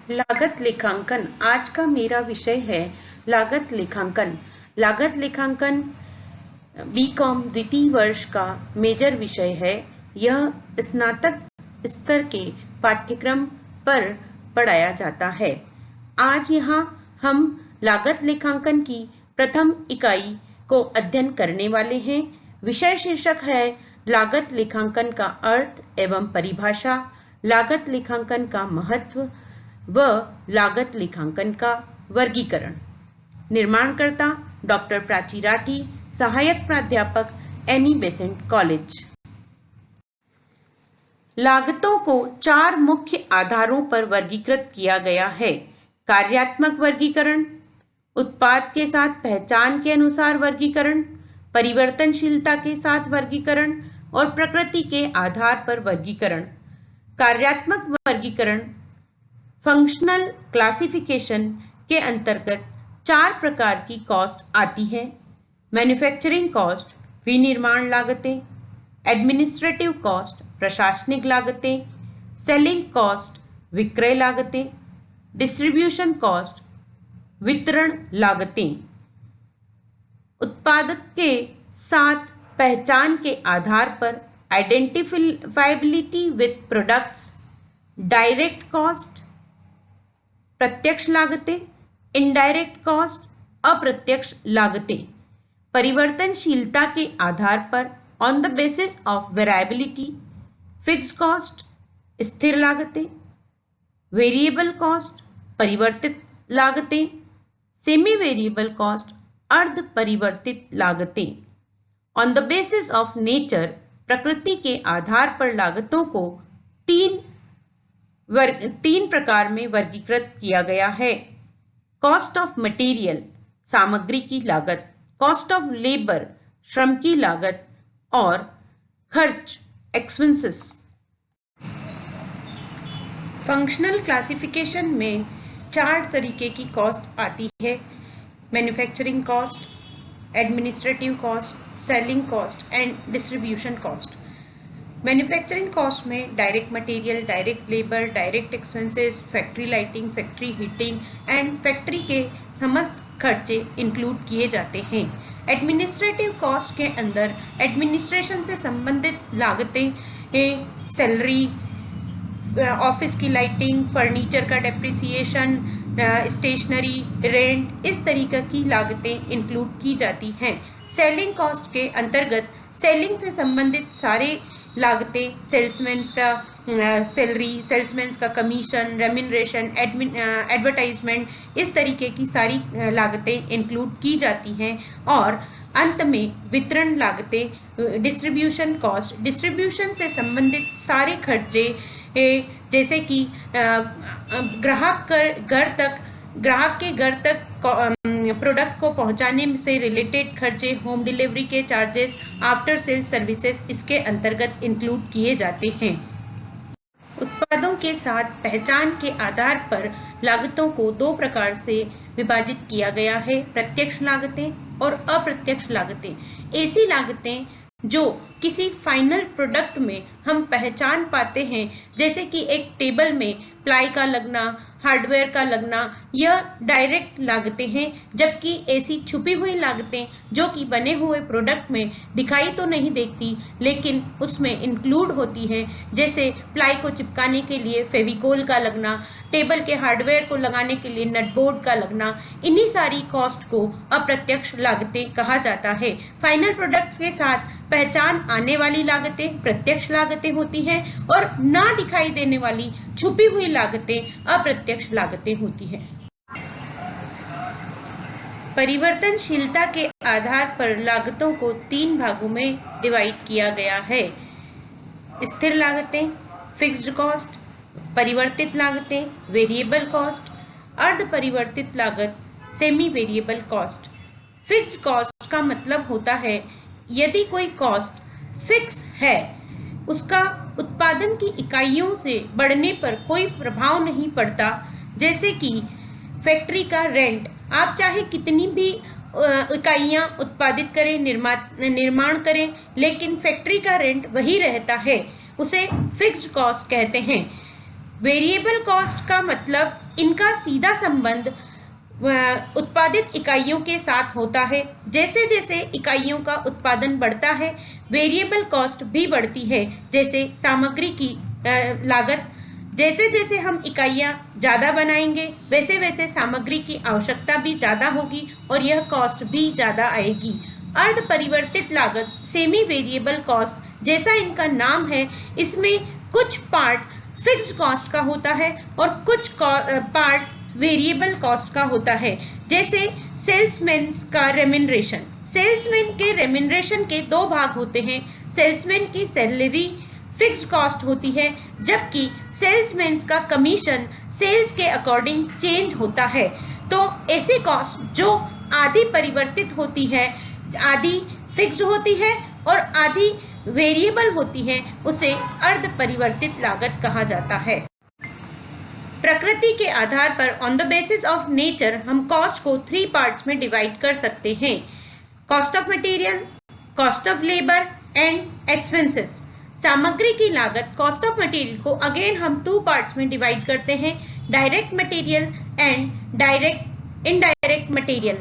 लागत लेखांकन। आज का मेरा विषय है लागत लेखांकन। लागत लेखांकन बीकॉम द्वितीय वर्ष का मेजर विषय है। यह स्नातक स्तर के पाठ्यक्रम पर पढ़ाया जाता है। आज यहाँ हम लागत लेखांकन की प्रथम इकाई को अध्ययन करने वाले हैं। विषय शीर्षक है लागत लेखांकन का अर्थ एवं परिभाषा, लागत लेखांकन का महत्व व लागत लेखांकन का वर्गीकरण। निर्माणकर्ता डॉक्टर प्राची राठी, सहायक प्राध्यापक एनी बेसेंट कॉलेज। लागतों को 4 मुख्य आधारों पर वर्गीकृत किया गया है। कार्यात्मक वर्गीकरण, उत्पाद के साथ पहचान के अनुसार वर्गीकरण, परिवर्तनशीलता के साथ वर्गीकरण और प्रकृति के आधार पर वर्गीकरण। कार्यात्मक वर्गीकरण फंक्शनल क्लासिफिकेशन के अंतर्गत 4 प्रकार की कॉस्ट आती है। मैन्युफैक्चरिंग कॉस्ट विनिर्माण लागतें, एडमिनिस्ट्रेटिव कॉस्ट प्रशासनिक लागतें, सेलिंग कॉस्ट विक्रय लागतें, डिस्ट्रीब्यूशन कॉस्ट वितरण लागतें। उत्पादक के साथ पहचान के आधार पर आइडेंटिफाइबिलिटी विथ प्रोडक्ट्स, डायरेक्ट कॉस्ट प्रत्यक्ष लागतें, इनडायरेक्ट कॉस्ट अप्रत्यक्ष लागतें। परिवर्तनशीलता के आधार पर on the basis of variability, fixed cost स्थिर लागतें, वेरिएबल कॉस्ट परिवर्तित लागतें, सेमी वेरिएबल कॉस्ट अर्ध परिवर्तित लागतें। On the basis of nature प्रकृति के आधार पर लागतों को 3 प्रकार में वर्गीकृत किया गया है। कॉस्ट ऑफ मटेरियल सामग्री की लागत, कॉस्ट ऑफ लेबर श्रम की लागत और खर्च एक्सपेंसेस। फंक्शनल क्लासिफिकेशन में 4 तरीके की कॉस्ट आती है। Manufacturing cost, administrative cost, selling cost and distribution cost. Manufacturing cost में direct material, direct labour, direct expenses, factory lighting, factory heating and factory के समस्त खर्चे इंक्लूड किए जाते हैं। एडमिनिस्ट्रेटिव कॉस्ट के अंदर एडमिनिस्ट्रेशन से संबंधित लागतें, सैलरी, ऑफिस की लाइटिंग, फर्नीचर का डेप्रिसिएशन, स्टेशनरी, रेंट, इस तरीके की लागतें इंक्लूड की जाती हैं। सेलिंग कॉस्ट के अंतर्गत सेलिंग से संबंधित सारे लागतें, सेल्समैन्स का सैलरी, सेल्समैन्स का कमीशन, रेम्यूनरेशन, एडवर्टाइजमेंट, इस तरीके की सारी लागतें इंक्लूड की जाती हैं। और अंत में वितरण लागतें, डिस्ट्रीब्यूशन कॉस्ट, डिस्ट्रीब्यूशन से संबंधित सारे खर्चे, जैसे कि ग्राहक के घर तक प्रोडक्ट को पहुंचाने से रिलेटेड खर्चे, होम डिलीवरी के चार्जेस, आफ्टर सेल सर्विसेज इसके अंतर्गत इंक्लूड किए जाते हैं। उत्पादों के साथ पहचान के आधार पर लागतों को 2 प्रकार से विभाजित किया गया है, प्रत्यक्ष लागतें और अप्रत्यक्ष लागतें। ऐसी लागतें जो किसी फाइनल प्रोडक्ट में हम पहचान पाते हैं, जैसे कि एक टेबल में प्लाई का लगना, हार्डवेयर का लगना, यह डायरेक्ट लागतें हैं। जबकि ऐसी छुपी हुई लागतें जो कि बने हुए प्रोडक्ट में दिखाई तो नहीं देती लेकिन उसमें इंक्लूड होती हैं, जैसे प्लाई को चिपकाने के लिए फेविकोल का लगना, टेबल के हार्डवेयर को लगाने के लिए नट बोर्ड का लगना, इन्हीं सारी कॉस्ट को अप्रत्यक्ष लागतें कहा जाता है। फाइनल प्रोडक्ट के साथ पहचान आने वाली लागतें प्रत्यक्ष लागतें होती हैं और ना दिखाई देने वाली छुपी हुई लागतें अप्रत्यक्ष लागतें होती हैं। परिवर्तनशीलता के आधार पर लागतों को 3 भागों में डिवाइड किया गया है। स्थिर लागतें, फिक्स्ड कॉस्ट, परिवर्तित लागतें, वेरिएबल कॉस्ट, अर्ध परिवर्तित लागत, semi variable cost. Fixed cost का मतलब होता है यदि कोई कॉस्ट फिक्स है, उसका उत्पादन की इकाइयों से बढ़ने पर कोई प्रभाव नहीं पड़ता। जैसे कि फैक्ट्री का रेंट, आप चाहे कितनी भी इकाइयाँ उत्पादित करें, निर्माण करें, लेकिन फैक्ट्री का रेंट वही रहता है, उसे फिक्स्ड कॉस्ट कहते हैं। वेरिएबल कॉस्ट का मतलब इनका सीधा संबंध उत्पादित इकाइयों के साथ होता है। जैसे जैसे इकाइयों का उत्पादन बढ़ता है वेरिएबल कॉस्ट भी बढ़ती है। जैसे सामग्री की लागत, जैसे जैसे हम इकाइयाँ ज़्यादा बनाएंगे वैसे वैसे सामग्री की आवश्यकता भी ज़्यादा होगी और यह कॉस्ट भी ज़्यादा आएगी। अर्ध परिवर्तित लागत सेमी वेरिएबल कॉस्ट, जैसा इनका नाम है, इसमें कुछ पार्ट फिक्स्ड कॉस्ट का होता है और कुछ पार्ट वेरिएबल कॉस्ट का होता है। जैसे सेल्समैन का रेम्यूनरेशन, सेल्समैन के रेम्यूनरेशन के दो भाग होते हैं। सेल्समैन की सैलरी फिक्स्ड कॉस्ट होती है, जबकि सेल्समैन का कमीशन सेल्स के अकॉर्डिंग चेंज होता है। तो ऐसी कॉस्ट जो आधी परिवर्तित होती है, आधी फिक्स्ड होती है और आधी वेरिएबल होती है, उसे अर्ध परिवर्तित लागत कहा जाता है। प्रकृति के आधार पर on the basis of nature हम कॉस्ट को 3 पार्ट्स में डिवाइड कर सकते हैं। Cost of material, cost of labour and expenses. सामग्री की लागत कॉस्ट ऑफ मटेरियल को अगेन हम 2 पार्ट्स में डिवाइड करते हैं, direct material and indirect material.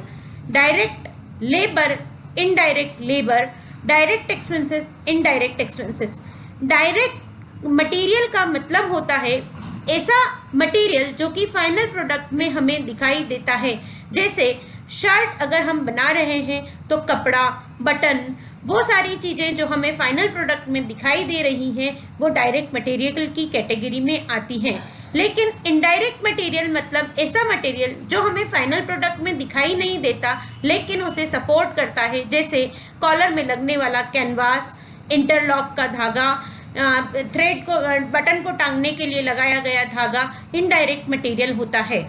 Direct labour, indirect labour, direct expenses, indirect expenses. Direct material का मतलब होता है ऐसा मटेरियल जो कि फाइनल प्रोडक्ट में हमें दिखाई देता है। जैसे शर्ट अगर हम बना रहे हैं तो कपड़ा, बटन, वो सारी चीज़ें जो हमें फाइनल प्रोडक्ट में दिखाई दे रही हैं वो डायरेक्ट मटेरियल की कैटेगरी में आती हैं। लेकिन इनडायरेक्ट मटेरियल मतलब ऐसा मटेरियल जो हमें फाइनल प्रोडक्ट में दिखाई नहीं देता लेकिन उसे सपोर्ट करता है। जैसे कॉलर में लगने वाला कैनवास, इंटरलॉक का धागा, थ्रेड को, बटन को टांगने के लिए लगाया गया धागा इनडायरेक्ट मटेरियल होता है।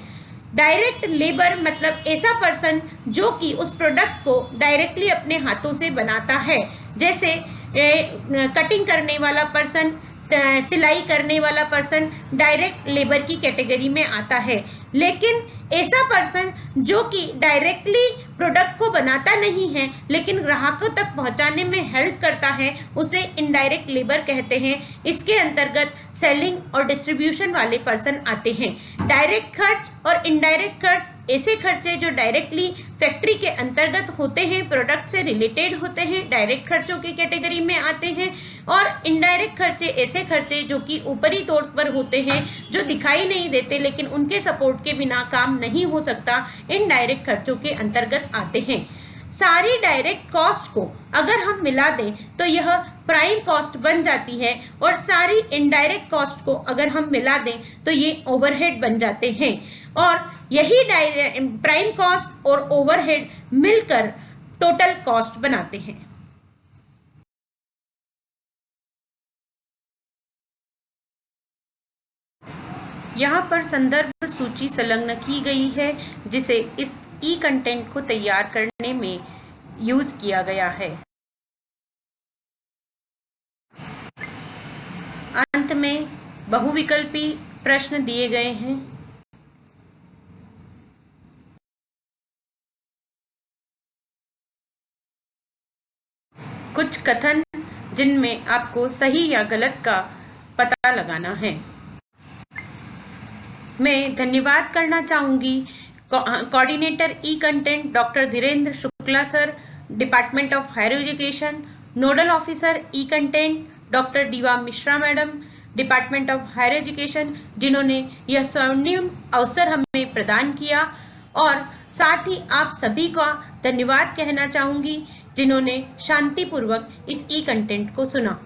डायरेक्ट लेबर मतलब ऐसा पर्सन जो कि उस प्रोडक्ट को डायरेक्टली अपने हाथों से बनाता है। जैसे कटिंग करने वाला पर्सन, सिलाई करने वाला पर्सन डायरेक्ट लेबर की कैटेगरी में आता है। लेकिन ऐसा पर्सन जो कि डायरेक्टली प्रोडक्ट को बनाता नहीं है लेकिन ग्राहकों तक पहुंचाने में हेल्प करता है, उसे इनडायरेक्ट लेबर कहते हैं। इसके अंतर्गत सेलिंग और डिस्ट्रीब्यूशन वाले पर्सन आते हैं। डायरेक्ट खर्च और इनडायरेक्ट खर्च ऐसे खर्चे जो डायरेक्टली फैक्ट्री के अंतर्गत होते हैं, प्रोडक्ट से रिलेटेड होते हैं, डायरेक्ट खर्चों की कैटेगरी में आते हैं। और इनडायरेक्ट खर्चे ऐसे खर्चे जो कि ऊपरी तौर पर होते हैं, जो दिखाई नहीं देते लेकिन उनके सपोर्ट के बिना काम नहीं हो सकता, इनडायरेक्ट खर्चों के अंतर्गत आते हैं। सारी डायरेक्ट कॉस्ट को अगर हम मिला दें तो यह प्राइम कॉस्ट बन जाती है और सारी इनडायरेक्ट कॉस्ट को अगर हम मिला दें तो ये ओवरहेड बन जाते हैं। और यही प्राइम कॉस्ट और ओवरहेड मिलकर टोटल कॉस्ट बनाते हैं। यहाँ पर संदर्भ सूची संलग्न की गई है जिसे इस ई कंटेंट को तैयार करने में यूज किया गया है। अंत में बहुविकल्पी प्रश्न दिए गए हैं। कुछ कथन जिनमें आपको सही या गलत का पता लगाना है। मैं धन्यवाद करना चाहूँगी coordinator E content doctor Dhirendra Shukla sir, department of higher education. Nodal officer E content doctor Diva Mishra madam, department of higher education, जिन्होंने यह स्वर्णिम अवसर हमें प्रदान किया। और साथ ही आप सभी का धन्यवाद कहना चाहूँगी जिन्होंने शांतिपूर्वक इस ई कंटेंट को सुना।